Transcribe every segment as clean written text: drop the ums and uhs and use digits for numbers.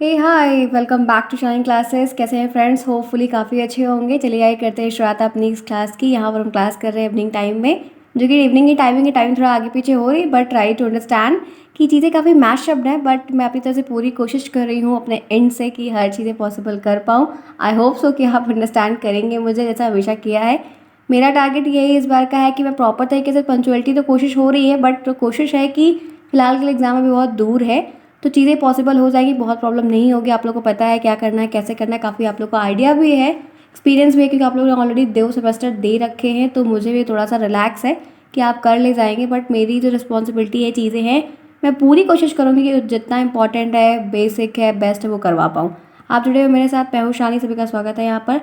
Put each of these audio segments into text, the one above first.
Hey hi welcome back to Shine Classes. कैसे हैं friends? Hopefully काफ़ी अच्छे होंगे। चलिए आइए करते हैं शुरुआत अपनी इस क्लास की। यहाँ पर हम क्लास कर रहे हैं इवनिंग टाइम में, जो कि इवनिंग की टाइमिंग थोड़ा आगे पीछे हो रही, बट ट्राई टू अंडरस्टैंड कि चीज़ें काफ़ी मैशअप्ड हैं। बट मैं अपनी तरफ से पूरी कोशिश कर रही हूँ अपने एंड से कि हर चीज़ें पॉसिबल कर पाऊँ। आई होप सो कि आप अंडरस्टैंड करेंगे मुझे, जैसा हमेशा किया है। मेरा टारगेट यही इस बार का है कि मैं प्रॉपर तरीके से, पंचुअलिटी तो कोशिश हो रही है, बट कोशिश है कि फिलहाल के लिए एग्ज़ाम अभी बहुत दूर है, तो चीज़ें पॉसिबल हो जाएगी, बहुत प्रॉब्लम नहीं होगी। आप लोगों को पता है क्या करना है, कैसे करना है, काफ़ी आप लोग को आइडिया भी है, एक्सपीरियंस भी है, क्योंकि आप लोगों ने ऑलरेडी 2 सेमेस्टर दे रखे हैं। तो मुझे भी थोड़ा सा रिलैक्स है कि आप कर ले जाएंगे। बट मेरी जो रिस्पॉन्सिबिलिटी है, चीज़ें हैं, मैं पूरी कोशिश करूँगी कि जितना इंपॉर्टेंट है, बेसिक है, बेस्ट है, वो करवा पाऊँ। आप जुड़े हुए मेरे साथ, मैं हूँ शानी, सभी का स्वागत है यहाँ पर।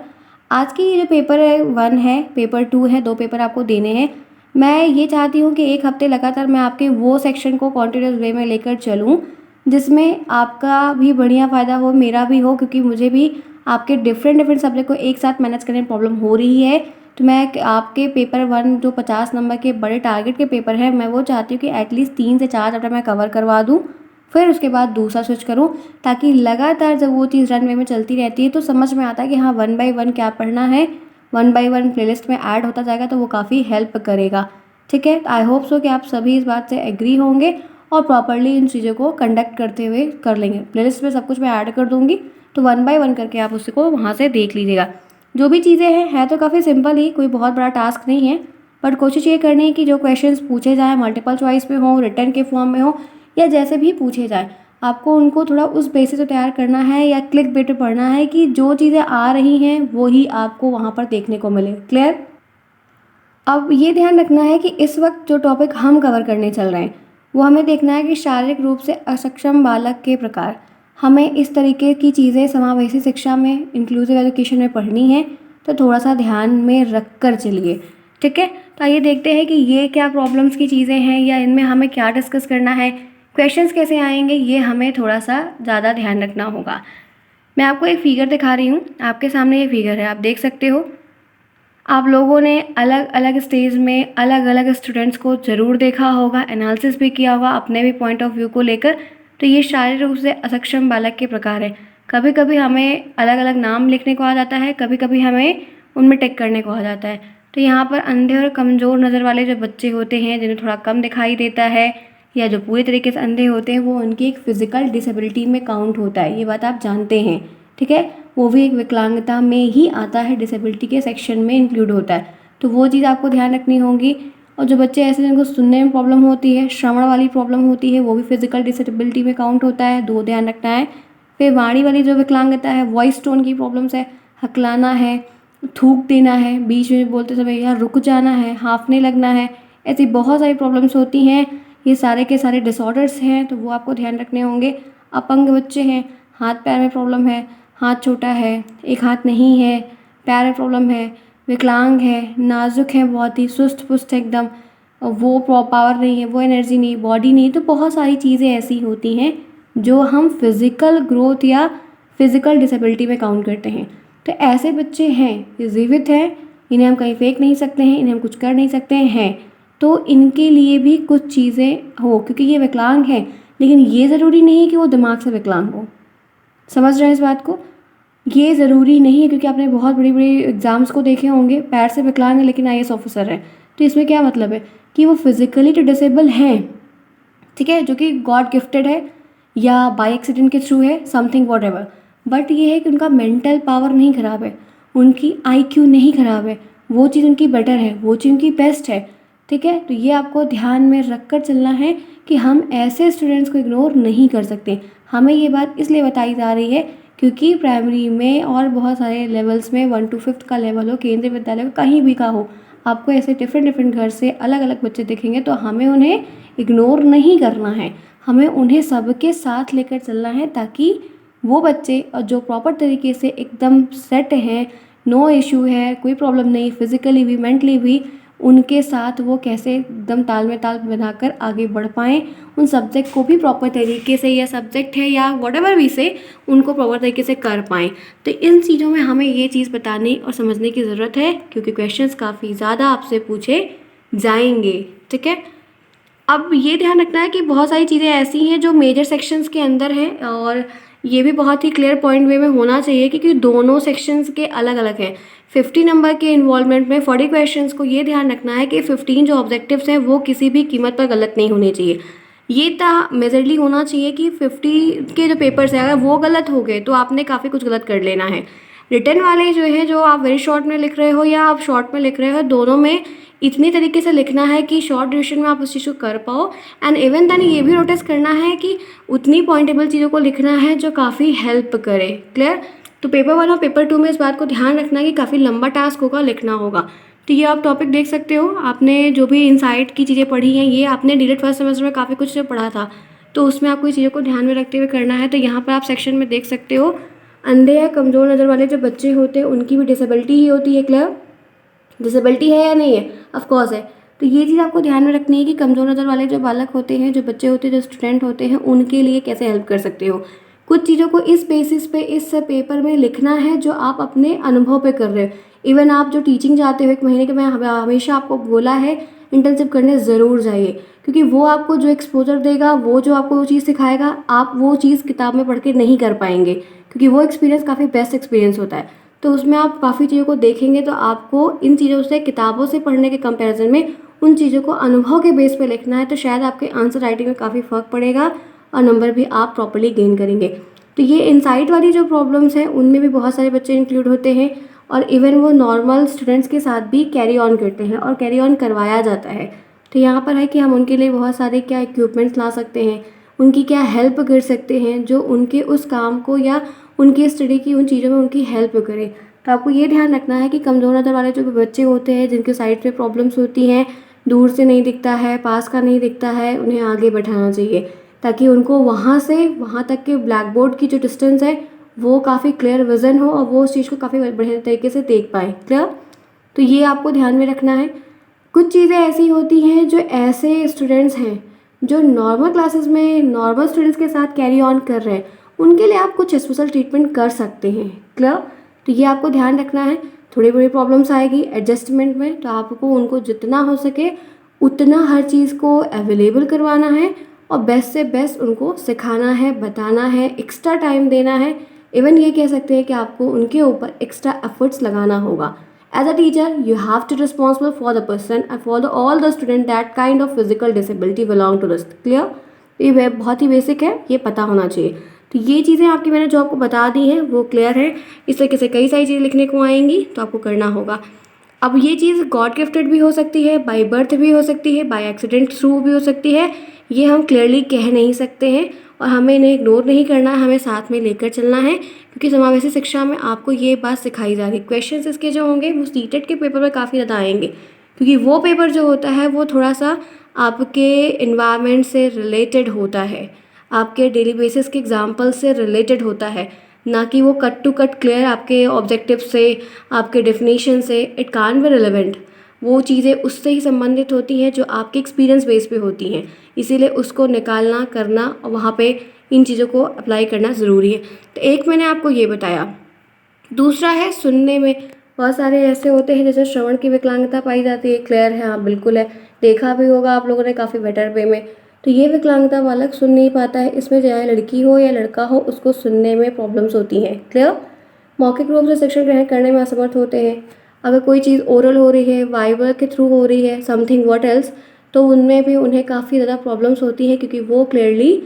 आज की जो पेपर है 1 है, पेपर 2 है, 2 पेपर आपको देने हैं। मैं ये चाहती हूँ कि 1 हफ्ते लगातार मैं आपके वो सेक्शन को कॉन्टिन्यूस वे में लेकर चलूँ जिसमें आपका भी बढ़िया फ़ायदा हो, मेरा भी हो, क्योंकि मुझे भी आपके डिफरेंट सब्जेक्ट को एक साथ मैनेज करने में प्रॉब्लम हो रही है। तो मैं आपके पेपर 1 जो 50 नंबर के बड़े टारगेट के पेपर हैं, मैं वो चाहती हूँ कि एटलीस्ट 3 से 4 चैप्टर मैं कवर करवा दूँ, फिर उसके बाद दूसरा स्विच करूँ, ताकि लगातार जब वो चीज़ रन वे में चलती रहती है तो समझ में आता है कि हाँ 1 बाय 1 क्या पढ़ना है, 1 बाय 1 प्लेलिस्ट में ऐड होता जाएगा, तो वो काफ़ी हेल्प करेगा। ठीक है, आई होप सो कि आप सभी इस बात से एग्री होंगे और प्रॉपरली इन चीज़ों को कंडक्ट करते हुए कर लेंगे। प्लेलिस्ट में सब कुछ मैं ऐड कर दूँगी, तो 1 बाय 1 करके आप उसको वहाँ से देख लीजिएगा। जो भी चीज़ें हैं, है तो काफ़ी सिंपल ही, कोई बहुत बड़ा टास्क नहीं है, बट कोशिश ये करनी है कि जो क्वेश्चंस पूछे जाएँ मल्टीपल चॉइस में हो, रिटन के फॉर्म में हो, या जैसे भी पूछे जाएँ, आपको उनको थोड़ा उस बेसिस पे तैयार करना है, या क्लिक बेट पे पढ़ना है कि जो चीज़ें आ रही हैं वो ही आपको वहाँ पर देखने को मिले। क्लियर? अब ये ध्यान रखना है कि इस वक्त जो टॉपिक हम कवर करने चल रहे हैं, वो हमें देखना है कि शारीरिक रूप से अक्षम बालक के प्रकार। हमें इस तरीके की चीज़ें समावेशी शिक्षा में, इंक्लूसिव एजुकेशन में पढ़नी है, तो थोड़ा सा ध्यान में रख कर चलिए। ठीक है, तो आइए देखते हैं कि ये क्या प्रॉब्लम्स की चीज़ें हैं, या इनमें हमें क्या डिस्कस करना है, क्वेश्चंस कैसे आएंगे, ये हमें थोड़ा सा ज़्यादा ध्यान रखना होगा। मैं आपको एक फिगर दिखा रही हूँ, आपके सामने ये फिगर है, आप देख सकते हो। आप लोगों ने अलग अलग स्टेज में अलग अलग स्टूडेंट्स को ज़रूर देखा होगा, एनालिसिस भी किया होगा अपने भी पॉइंट ऑफ व्यू को लेकर। तो ये शारीरिक रूप से अक्षम बालक के प्रकार है। कभी कभी हमें अलग अलग नाम लिखने को आ जाता है, कभी कभी हमें उनमें टिक करने को आ जाता है। तो यहाँ पर अंधे और कमज़ोर नज़र वाले जो बच्चे होते हैं, जिन्हें थोड़ा कम दिखाई देता है, या जो पूरी तरीके से अंधे होते हैं, वो उनकी एक फ़िज़िकल डिसेबिलिटी में काउंट होता है, ये बात आप जानते हैं। ठीक है, वो भी एक विकलांगता में ही आता है, डिसेबिलिटी के सेक्शन में इंक्लूड होता है, तो वो चीज़ आपको ध्यान रखनी होगी। और जो बच्चे ऐसे जिनको सुनने में प्रॉब्लम होती है, श्रवण वाली प्रॉब्लम होती है, वो भी फिजिकल डिसेबिलिटी में काउंट होता है, दो ध्यान रखना है। फिर वाणी वाली जो विकलांगता है, वॉइस टोन की प्रॉब्लम्स है, हकलाना है, थूक देना है, बीच में बोलते समय या रुक जाना है, हाँफने लगना है, ऐसी बहुत सारी प्रॉब्लम्स होती हैं। ये सारे के सारे डिसऑर्डर्स हैं, तो वो आपको ध्यान रखने होंगे। अपंग बच्चे हैं, हाथ पैर में प्रॉब्लम है, हाथ छोटा है, एक हाथ नहीं है, पैर में प्रॉब्लम है, विकलांग है, नाजुक है, बहुत ही सुस्त पुस्त है एकदम, वो पावर नहीं है, वो एनर्जी नहीं, बॉडी नहीं, तो बहुत सारी चीज़ें ऐसी होती हैं जो हम फिज़िकल ग्रोथ या फिज़िकल डिसेबिलिटी में काउंट करते हैं। तो ऐसे बच्चे हैं, ये जीवित हैं, इन्हें हम कहीं फेंक नहीं सकते हैं, इन्हें हम कुछ कर नहीं सकते हैं। तो इनके लिए भी कुछ चीज़ें हो, क्योंकि ये विकलांग हैं, लेकिन ये ज़रूरी नहीं कि वो दिमाग से विकलांग हो। समझ रहे हैं इस बात को? ये ज़रूरी नहीं है, क्योंकि आपने बहुत बड़ी बड़ी एग्ज़ाम्स को देखे होंगे, पैर से विकलांग है लेकिन आईएएस ऑफिसर है। तो इसमें क्या मतलब है कि वो फिज़िकली तो डिसेबल हैं, ठीक है, जो कि गॉड गिफ्टेड है या बाय एक्सीडेंट के थ्रू है, समथिंग वॉट एवर। बट ये है कि उनका मेंटल पावर नहीं ख़राब है, उनकी आईक्यू नहीं ख़राब है, वो चीज़ उनकी बेटर है, वो चीज़ उनकी बेस्ट है। ठीक है, तो ये आपको ध्यान में रख कर चलना है कि हम ऐसे स्टूडेंट्स को इग्नोर नहीं कर सकते। हमें ये बात इसलिए बताई जा रही है क्योंकि प्राइमरी में और बहुत सारे लेवल्स में 1 to 5 का लेवल हो, केंद्रीय विद्यालय हो, कहीं भी का हो, आपको ऐसे डिफरेंट घर से अलग अलग बच्चे दिखेंगे, तो हमें उन्हें इग्नोर नहीं करना है, हमें उन्हें सबके साथ लेकर चलना है, ताकि वो बच्चे जो प्रॉपर तरीके से एकदम सेट हैं, नो इशू है, कोई प्रॉब्लम नहीं, फिज़िकली भी मेंटली भी, उनके साथ वो कैसे एकदम ताल में ताल बनाकर आगे बढ़ पाएँ, उन सब्जेक्ट को भी प्रॉपर तरीके से, या सब्जेक्ट है या व्हाटएवर भी से, उनको प्रॉपर तरीके से कर पाएँ। तो इन चीज़ों में हमें ये चीज़ बताने और समझने की ज़रूरत है, क्योंकि क्वेश्चंस काफ़ी ज़्यादा आपसे पूछे जाएंगे। ठीक है, अब ये ध्यान रखना है कि बहुत सारी चीज़ें ऐसी हैं जो मेजर सेक्शंस के अंदर हैं, और ये भी बहुत ही क्लियर पॉइंट वे में होना चाहिए, क्योंकि दोनों सेक्शंस के अलग अलग हैं। 50 नंबर के इन्वॉल्वमेंट में 40 क्वेश्चंस को ये ध्यान रखना है कि 15 जो ऑब्जेक्टिव्स हैं वो किसी भी कीमत पर गलत नहीं होने चाहिए। ये मेजरली होना चाहिए कि 50 के जो पेपर्स हैं अगर वो गलत हो गए तो आपने काफ़ी कुछ गलत कर लेना है। रिटर्न वाले जो है, जो आप वेरी शॉर्ट में लिख रहे हो या आप शॉर्ट में लिख रहे हो, दोनों में इतनी तरीके से लिखना है कि शॉर्ट ड्यूरेशन में आप उस चीज़ को कर पाओ। एंड इवन देन ये भी नोटिस करना है कि उतनी पॉइंटेबल चीज़ों को लिखना है जो काफ़ी हेल्प करे। क्लियर? तो पेपर 1 और पेपर 2 में इस बात को ध्यान रखना है कि काफ़ी लंबा टास्क होगा, लिखना होगा। तो ये आप टॉपिक देख सकते हो, आपने जो भी इनसाइट की चीज़ें पढ़ी हैं ये आपने डीलेट फर्स्ट सेमेस्टर में काफ़ी कुछ पढ़ा था, तो उसमें आपको ये चीज़ों को ध्यान में रखते हुए करना है। तो यहाँ पर आप सेक्शन में देख सकते हो, अंधे या कमज़ोर नज़र वाले जो बच्चे होते हैं उनकी भी डिसेबिलिटी ही होती है। क्लियर? डिसेबिलिटी है या नहीं है? ऑफ कोर्स है। तो ये चीज़ आपको ध्यान में रखनी है कि कमज़ोर नज़र वाले जो बालक होते हैं, जो बच्चे होते हैं, जो स्टूडेंट होते हैं, उनके लिए कैसे हेल्प कर सकते हो। कुछ चीज़ों को इस बेसिस पे इस पेपर में लिखना है जो आप अपने अनुभव पे कर रहे हो। इवन आप जो टीचिंग जाते हो 1 महीने के, मैं हमेशा आपको बोला है इंटर्नशिप करने ज़रूर जाइए, क्योंकि वो आपको जो एक्सपोजर देगा, वो जो आपको वो चीज़ सिखाएगा, आप वो चीज़ किताब में पढ़ के नहीं कर पाएंगे, क्योंकि वो एक्सपीरियंस काफ़ी बेस्ट एक्सपीरियंस होता है। तो उसमें आप काफ़ी चीज़ों को देखेंगे, तो आपको इन चीज़ों से, किताबों से पढ़ने के कंपैरिजन में उन चीज़ों को अनुभव के बेस पे लिखना है, तो शायद आपके आंसर राइटिंग में काफ़ी फ़र्क पड़ेगा और नंबर भी आप प्रॉपर्ली गेन करेंगे। तो ये इनसाइट वाली जो प्रॉब्लम्स हैं उनमें भी बहुत सारे बच्चे इंक्लूड होते हैं, और इवन वो नॉर्मल स्टूडेंट्स के साथ भी कैरी ऑन करते हैं और कैरी ऑन करवाया जाता है। तो यहाँ पर है कि हम उनके लिए बहुत सारे क्या इक्विपमेंट्स ला सकते हैं, उनकी क्या हेल्प कर सकते हैं, जो उनके उस काम को या उनकी स्टडी की उन चीज़ों में उनकी हेल्प करे। तो आपको ये ध्यान रखना है कि कमज़ोर नज़र वाले जो बच्चे होते हैं, जिनके साइड पे प्रॉब्लम्स होती हैं, दूर से नहीं दिखता है, पास का नहीं दिखता है, उन्हें आगे बैठाना चाहिए, ताकि उनको वहाँ से वहाँ तक के ब्लैक बोर्ड की जो डिस्टेंस है वो काफ़ी क्लियर विज़न हो और वो उस चीज़ को काफ़ी बढ़िया तरीके से देख पाए। क्लियर? तो ये आपको ध्यान में रखना है। कुछ चीज़ें ऐसी होती हैं जो ऐसे स्टूडेंट्स हैं जो नॉर्मल क्लासेस में नॉर्मल स्टूडेंट्स के साथ कैरी ऑन कर रहे हैं, उनके लिए आप कुछ स्पेशल ट्रीटमेंट कर सकते हैं। क्लियर? तो ये आपको ध्यान रखना है। थोड़ी बड़ी प्रॉब्लम्स आएगी एडजस्टमेंट में, तो आपको उनको जितना हो सके उतना हर चीज़ को अवेलेबल करवाना है और बेस्ट से बेस्ट उनको सिखाना है, बताना है, एक्स्ट्रा टाइम देना है। इवन ये कह सकते हैं कि आपको उनके ऊपर एक्स्ट्रा एफर्ट्स लगाना होगा। As a teacher, you have to responsible for the person and for all the student that kind of physical disability belong to this. Clear? ये बहुत ही बेसिक है, ये पता होना चाहिए। तो ये चीज़ें आपकी मैंने जो आपको बता दी हैं वो क्लियर है। इस तरीके से कई सारी चीज़ें लिखने को आएंगी तो आपको करना होगा। अब ये चीज़ गॉड गिफ्टेड भी हो सकती है, बाय बर्थ भी हो सकती है, बाय एक्सीडेंट थ्रू भी हो सकती है, ये हम क्लियरली कह नहीं सकते हैं और हमें इन्हें इग्नोर नहीं करना है, हमें साथ में लेकर चलना है, क्योंकि समावेशी शिक्षा में आपको ये बात सिखाई जा रही है। क्वेश्चंस इसके जो होंगे वो सीटेट के पेपर में काफ़ी ज़्यादा आएंगे, क्योंकि वो पेपर जो होता है वो थोड़ा सा आपके इन्वायरमेंट से रिलेटेड होता है, आपके डेली बेसिस के एग्जाम्पल से रिलेटेड होता है, ना कि वो कट टू कट क्लियर आपके ऑब्जेक्टिव से, आपके डेफिनेशन से। इट कान बी रिलेवेंट, वो चीज़ें उससे ही संबंधित होती हैं जो आपके एक्सपीरियंस बेस पे होती हैं, इसीलिए उसको निकालना, करना और वहाँ पे इन चीज़ों को अप्लाई करना ज़रूरी है। तो एक मैंने आपको ये बताया। दूसरा है सुनने में, बहुत सारे ऐसे होते हैं जैसे श्रवण की विकलांगता पाई जाती है। क्लियर है? हाँ बिल्कुल है, देखा भी होगा आप लोगों ने काफ़ी बेटर वे में। तो ये विकलांगता बालक सुन नहीं पाता है, इसमें चाहे लड़की हो या लड़का हो उसको सुनने में प्रॉब्लम्स होती हैं। क्लियर? मौखिक रूप से शिक्षण ग्रहण करने में असमर्थ होते हैं। अगर कोई चीज़ ओरल हो रही है, वाइबल के थ्रू हो रही है, समथिंग व्हाट एल्स, तो उनमें भी उन्हें काफ़ी ज़्यादा प्रॉब्लम्स होती हैं, क्योंकि वो क्लियरली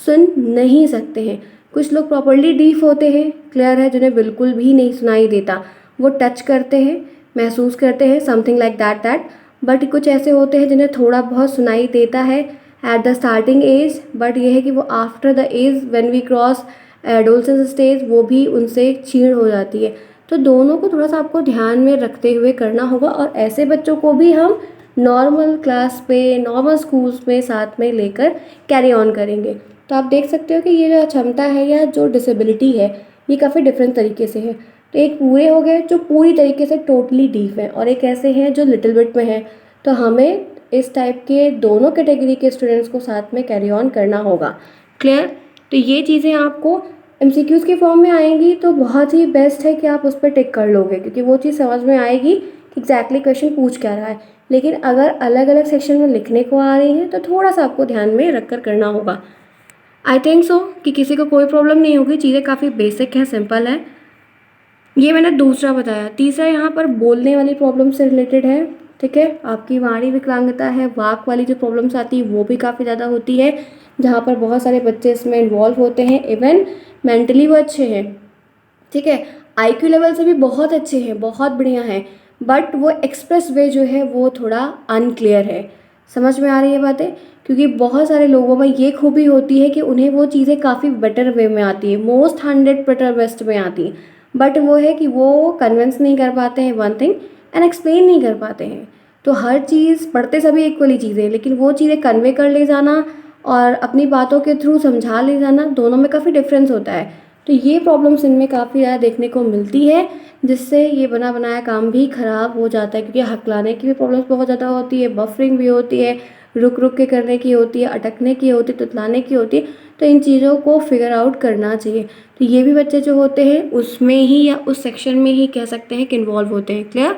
सुन नहीं सकते हैं। कुछ लोग प्रॉपर्ली डीफ होते हैं, क्लियर है, जिन्हें बिल्कुल भी नहीं सुनाई देता, वो टच करते हैं, महसूस करते हैं, समथिंग लाइक दैट। बट कुछ ऐसे होते हैं जिन्हें थोड़ा बहुत सुनाई देता है at the starting age, but ये है कि वो after the age when we cross adolescence stage वो भी उनसे क्षीण हो जाती है। तो दोनों को थोड़ा सा आपको ध्यान में रखते हुए करना होगा, और ऐसे बच्चों को भी हम नॉर्मल क्लास पे, नॉर्मल स्कूल्स में साथ में लेकर कैरी ऑन करेंगे। तो आप देख सकते हो कि ये जो क्षमता है या जो डिसेबिलिटी है ये काफ़ी डिफरेंट तरीके से है। तो एक पूरे हो गए जो पूरी तरीके से टोटली डीफ है, और एक ऐसे हैं जो लिटिल बिट में है। तो हमें इस टाइप के दोनों कैटेगरी के स्टूडेंट्स को साथ में कैरी ऑन करना होगा। क्लियर? तो ये चीज़ें आपको एमसीक्यूज़ के फॉर्म में आएंगी तो बहुत ही बेस्ट है कि आप उस पर टिक कर लोगे, क्योंकि वो चीज़ समझ में आएगी कि एग्जैक्टली क्वेश्चन पूछ क्या रहा है। लेकिन अगर अलग अलग सेक्शन में लिखने को आ रही हैं तो थोड़ा सा आपको ध्यान में रख कर करना होगा। आई थिंक सो कि किसी को कोई प्रॉब्लम नहीं होगी, चीज़ें काफ़ी बेसिक हैं, सिंपल है। ये मैंने दूसरा बताया। तीसरा यहाँ पर बोलने वाली प्रॉब्लम से रिलेटेड है, ठीक है। आपकी वाणी विकलांगता है, वाक वाली जो प्रॉब्लम्स आती है वो भी काफ़ी ज़्यादा होती है, जहाँ पर बहुत सारे बच्चे इसमें इन्वॉल्व होते हैं। इवन मेंटली वो अच्छे हैं, ठीक है, आईक्यू लेवल से भी बहुत अच्छे हैं, बहुत बढ़िया हैं, बट वो एक्सप्रेस वे जो है वो थोड़ा अनक्लियर है। समझ में आ रही है बातें? क्योंकि बहुत सारे लोगों में ये खूबी होती है कि उन्हें वो चीज़ें काफ़ी बेटर वे में आती है, मोस्ट 100 बेटर बेस्ट में आती हैं, बट वो है कि वो कन्विंस नहीं कर पाते हैं वन थिंग, एंड एक्सप्लेन नहीं कर पाते हैं। तो हर चीज़ पढ़ते सभी इक्वली चीज़ें, लेकिन वो चीज़ें कन्वे कर ले जाना और अपनी बातों के थ्रू समझा ले जाना, दोनों में काफ़ी डिफरेंस होता है। तो ये प्रॉब्लम्स इनमें काफ़ी ज़्यादा देखने को मिलती है, जिससे ये बना बनाया काम भी ख़राब हो जाता है, क्योंकि हकलाने की भी प्रॉब्लम्स बहुत ज़्यादा होती है, बफरिंग भी होती है, रुक रुक के करने की होती है, अटकने की होती है, तुतलाने की होती है। तो इन चीज़ों को फिगर आउट करना चाहिए। तो ये भी बच्चे जो होते हैं उसमें ही या उस सेक्शन में ही कह सकते हैं कि इन्वॉल्व होते हैं। क्लियर?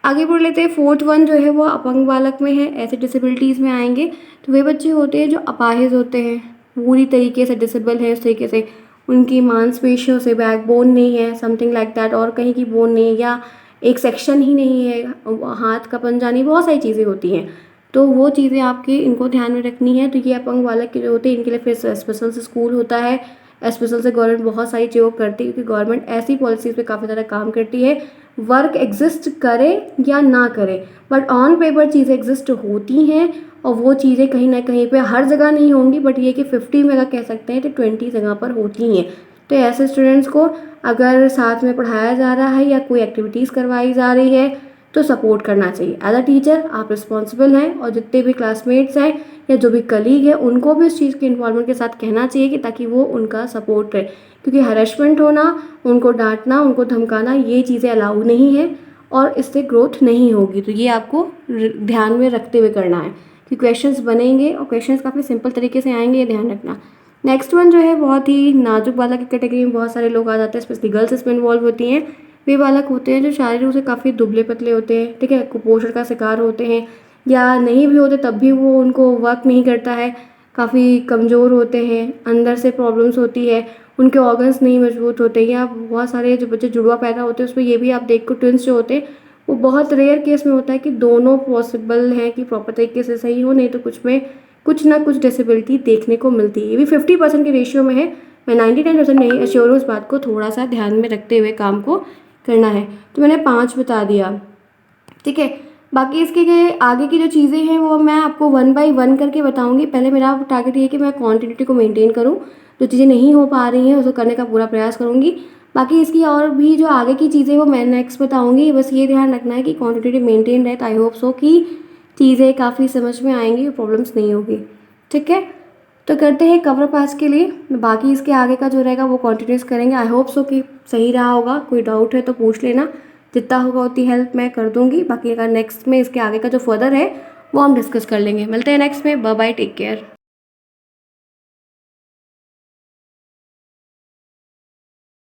आगे बढ़ लेते हैं। फोर्थ वन जो है वो अपंग बालक में है, ऐसे डिसेबिलिटीज़ में आएंगे। तो वे बच्चे होते हैं जो अपाहिज होते हैं, पूरी तरीके से डिसेबल है, उस तरीके से उनकी मांसपेशियों से बैकबोन नहीं है, समथिंग लाइक दैट, और कहीं की बोन नहीं है, या एक सेक्शन ही नहीं है, हाथ का पंजा नहीं, बहुत सारी चीज़ें होती हैं। तो वो चीज़ें आपके इनको ध्यान में रखनी है। तो ये अपंग बालक के जो होते हैं इनके लिए फिर स्पेशल से स्कूल होता है, स्पेशल से गवर्नमेंट बहुत सारी चीज़ों करती है, क्योंकि गवर्नमेंट ऐसी पॉलिसीज़ पे काफ़ी ज़्यादा काम करती है। वर्क एग्जिस्ट करे या ना करे, बट ऑन पेपर चीज़ें एग्जिस्ट होती हैं, और वो चीज़ें कहीं ना कहीं पे हर जगह नहीं होंगी, बट ये कि 50 में अगर कह सकते हैं तो 20 जगह पर होती हैं। तो ऐसे स्टूडेंट्स को अगर साथ में पढ़ाया जा रहा है या कोई एक्टिविटीज़ करवाई जा रही है तो सपोर्ट करना चाहिए। एज अ टीचर आप रिस्पॉन्सिबल हैं, और जितने भी क्लासमेट्स हैं या जो भी कलीग हैं उनको भी इस चीज़ के इन्वॉल्वमेंट के साथ कहना चाहिए, कि ताकि वो उनका सपोर्ट करें। क्योंकि हरेसमेंट होना, उनको डांटना, उनको धमकाना, ये चीज़ें अलाउ नहीं है, और इससे ग्रोथ नहीं होगी। तो ये आपको ध्यान में रखते हुए करना है कि क्वेश्चंस बनेंगे और क्वेश्चंस काफ़ी सिंपल तरीके से आएंगे, ये ध्यान रखना। नेक्स्ट वन जो है बहुत ही नाजुक बालक की कैटेगरी में बहुत सारे लोग आ जाते हैं, स्पेशली गर्ल्स इसमें इन्वॉल्व होती हैं। वे बालक होते हैं जो शारीरिक रूप से काफ़ी दुबले पतले होते हैं, ठीक है, कुपोषण का शिकार होते हैं, या नहीं भी होते तब भी वो उनको वर्क नहीं करता है, काफ़ी कमज़ोर होते हैं, अंदर से प्रॉब्लम्स होती है, उनके ऑर्गन्स नहीं मजबूत होते, या बहुत सारे जो बच्चे जुड़वा पैदा होते हैं उसमें ये भी आप देखो, ट्विंस जो होते हैं वो बहुत रेयर केस में होता है कि दोनों पॉसिबल हैं कि प्रॉपर तरीके से सही हो, नहीं तो कुछ में कुछ ना कुछ डिसेबिलिटी देखने को मिलती है। ये भी 50% के रेशियो में है, मैं 99% नहीं एश्योर हूँ, उस बात को थोड़ा सा ध्यान में रखते हुए काम को करना है। तो मैंने 5 बता दिया, ठीक है। बाकी इसके आगे की जो चीज़ें हैं वो मैं आपको वन बाय वन करके बताऊंगी। पहले मेरा टारगेट ये है कि मैं क्वांटिटी को मेंटेन करूं, जो चीज़ें नहीं हो पा रही हैं उसको करने का पूरा प्रयास करूंगी। बाकी इसकी और भी जो आगे की चीज़ें वो मैं नेक्स्ट बताऊंगी। बस ये ध्यान रखना है कि क्वांटिटी मेंटेन रहे, तो आई होप सो कि चीज़ें काफ़ी समझ में आएंगी, प्रॉब्लम्स नहीं होगी, ठीक है। तो करते हैं कवर अप आज के लिए, बाकी इसके आगे का जो रहेगा वो कंटिन्यूस करेंगे। आई होप सो कि सही रहा होगा, कोई डाउट है तो पूछ लेना, जितना होगा उतनी हेल्प मैं कर दूंगी। बाकी अगर नेक्स्ट में इसके आगे का जो फर्दर है वो हम डिस्कस कर लेंगे। मिलते हैं नेक्स्ट में, बाय बाय, टेक केयर।